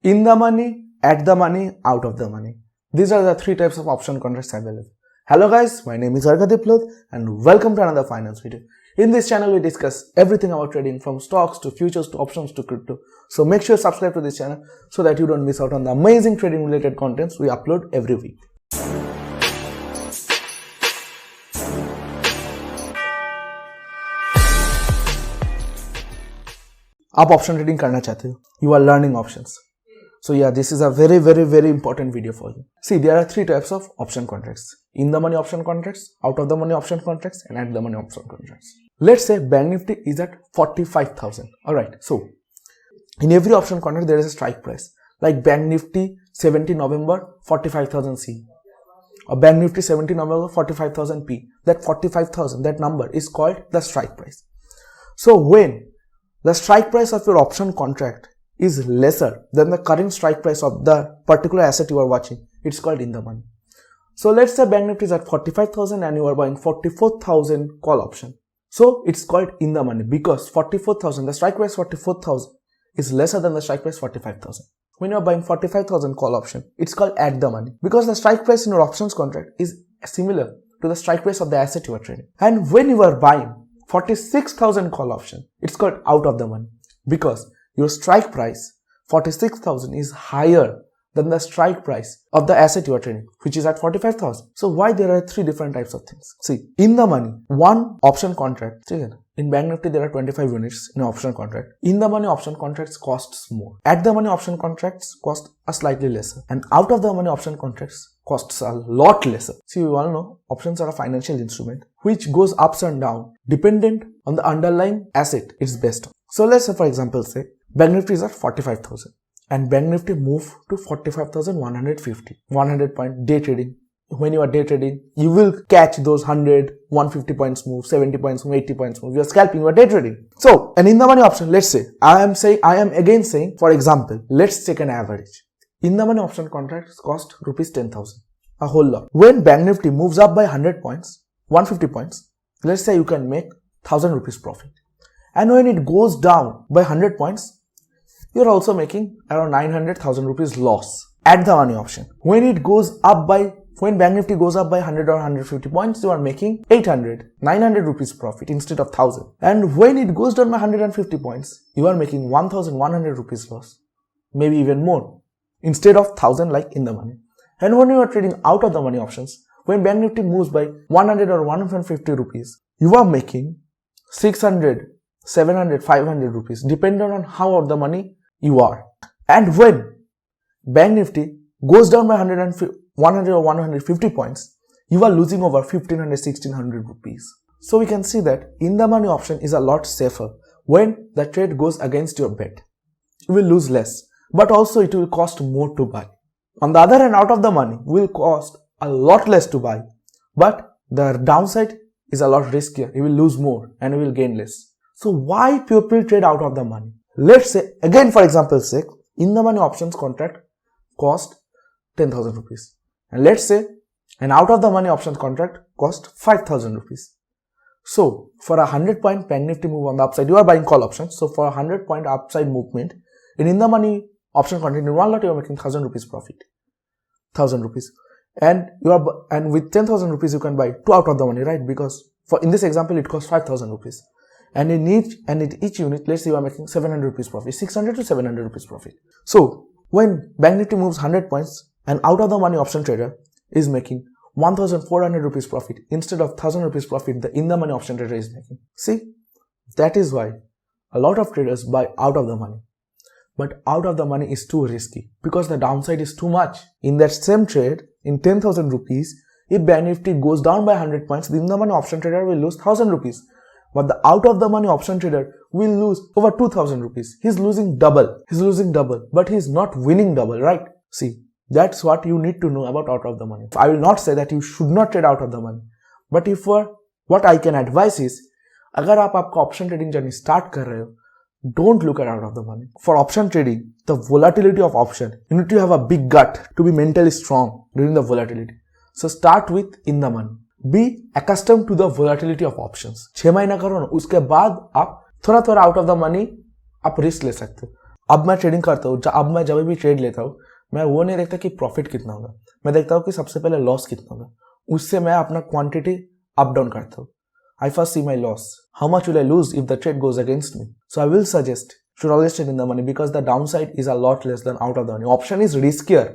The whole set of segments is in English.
in the money, at the money, out of the money. These are the three types of option contracts available. Hello guys, my name is Arghadiplod and welcome to another finance video. In this channel we discuss everything about trading from stocks to futures to options to crypto. So make sure you subscribe to this channel so that you don't miss out on the amazing trading related contents we upload every week. आप option trading करना चाहते हो, you are learning options. So yeah, this is a very important video for you. See, there are three types of option contracts: in the money option contracts, out of the money option contracts, and at the money option contracts. Let's say Bank Nifty is at 45,000. Alright, so in every option contract there is a strike price. Like Bank Nifty 17 November 45,000 C or Bank Nifty 17 November 45,000 P. That 45,000, that number is called the strike price. So when the strike price of your option contract is lesser than the current strike price of the particular asset you are watching, it's called in the money. So let's say Bank Nifty is at 45,000 and you are buying 44,000 call option. So it's called in the money because 44,000, the strike price 44,000 is lesser than the strike price 45,000. When you are buying 45,000 call option, it's called at the money because the strike price in your options contract is similar to the strike price of the asset you are trading. And when you are buying 46,000 call option, it's called out of the money because your strike price 46,000 is higher than the strike price of the asset you are trading, which is at 45,000. So why there are three different types of things? See, in the money, one option contract, in Bank Nifty there are 25 units in an option contract. In the money option contracts costs more. At the money option contracts cost a slightly lesser, and out of the money option contracts costs a lot lesser. See, we all know options are a financial instrument which goes ups and down dependent on the underlying asset it's based on. So let's say, for example, say Bank Nifty is at 45,000 and Bank Nifty move to 45,150. 100 point day trading. When you are day trading, you will catch those 100, 150 points move, 70 points move, 80 points move. You are scalping, you are day trading. So, and in the money option, let's say, I am again saying, for example, let's take an average. In the money option contracts cost rupees 10,000, a whole lot. When Bank Nifty moves up by 100 points, 150 points, let's say you can make 1,000 rupees profit. And when it goes down by 100 points, you're also making around 900,000 rupees loss at the money option. When Bank Nifty goes up by 100 or 150 points, you are making 900 rupees profit instead of 1,000. And when it goes down by 150 points, you are making 1,100 rupees loss, maybe even more, instead of 1,000 like in the money. And when you are trading out of the money options, when Bank Nifty moves by 100 or 150 rupees, you are making 600, 700, 500 rupees, depending on how out the money you are. And when Bank Nifty goes down by 100 or 150 points, you are losing over 1,500, 1,600 rupees. So we can see that in the money option is a lot safer. When the trade goes against your bet, you will lose less, but also it will cost more to buy. On the other hand, out of the money will cost a lot less to buy, but the downside is a lot riskier. You will lose more and you will gain less. So why people trade out of the money? Let's say, again for example's sake, in the money options contract cost 10,000 rupees. And let's say an out of the money options contract cost 5,000 rupees. So for a 100 point Bank Nifty move on the upside, you are buying call options. So for a 100 point upside movement, in the money option contract, in one lot you are making 1,000 rupees profit. 1,000 rupees. And with 10,000 rupees you can buy two out of the money, right? Because in this example it costs 5,000 rupees. And in each unit, let's say you are making 700 rupees profit, 600 to 700 rupees profit. So when Bank Nifty moves 100 points, an out of the money option trader is making 1,400 rupees profit instead of 1,000 rupees profit the in the money option trader is making. See, that is why a lot of traders buy out of the money. But out of the money is too risky because the downside is too much. In that same trade, in 10,000 rupees, if Bank Nifty goes down by 100 points, the in the money option trader will lose 1,000 rupees. But the out of the money option trader will lose over 2,000 rupees. He's losing double. But he's not winning double, right? See, that's what you need to know about out of the money. I will not say that you should not trade out of the money. But what I can advise is, अगर आप आपका option trading journey start कर रहे हो, don't look at out of the money. For option trading, the volatility of option, you need to have a big gut to be mentally strong during the volatility. So start with in the money. Be accustomed to the volatility of options. 6 महीना करो ना, उसके बाद आप थोड़ा out of the money आप risk ले सकते हो. अब मैं ट्रेडिंग करता हूँ, अब मैं जब भी ट्रेड लेता हूँ मैं वो नहीं देखता कि प्रॉफिट कितना होगा, मैं देखता हूँ कि सबसे पहले लॉस कितना होगा, उससे मैं अपना क्वांटिटी अप डाउन करता हूँ. I first see my loss. How much will I lose if the trade goes against me? So I will suggest should always trade in the money because the downside is a lot less than out of the money. Option is riskier.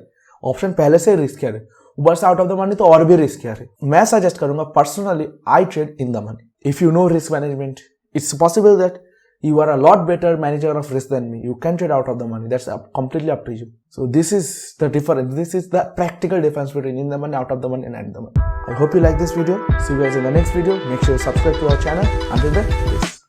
Option पहले से riskier है. ऊपर से out of the money तो और भी riskier है. मैं suggest करूँगा personally I trade in the money. If you know risk management, it's possible that you are a lot better manager of risk than me. You can trade out of the money. That's completely up to you. So this is the difference. This is the practical difference between in the money, out of the money, and at the money. I hope you like this video. See you guys in the next video. Make sure you subscribe to our channel. Until then, peace.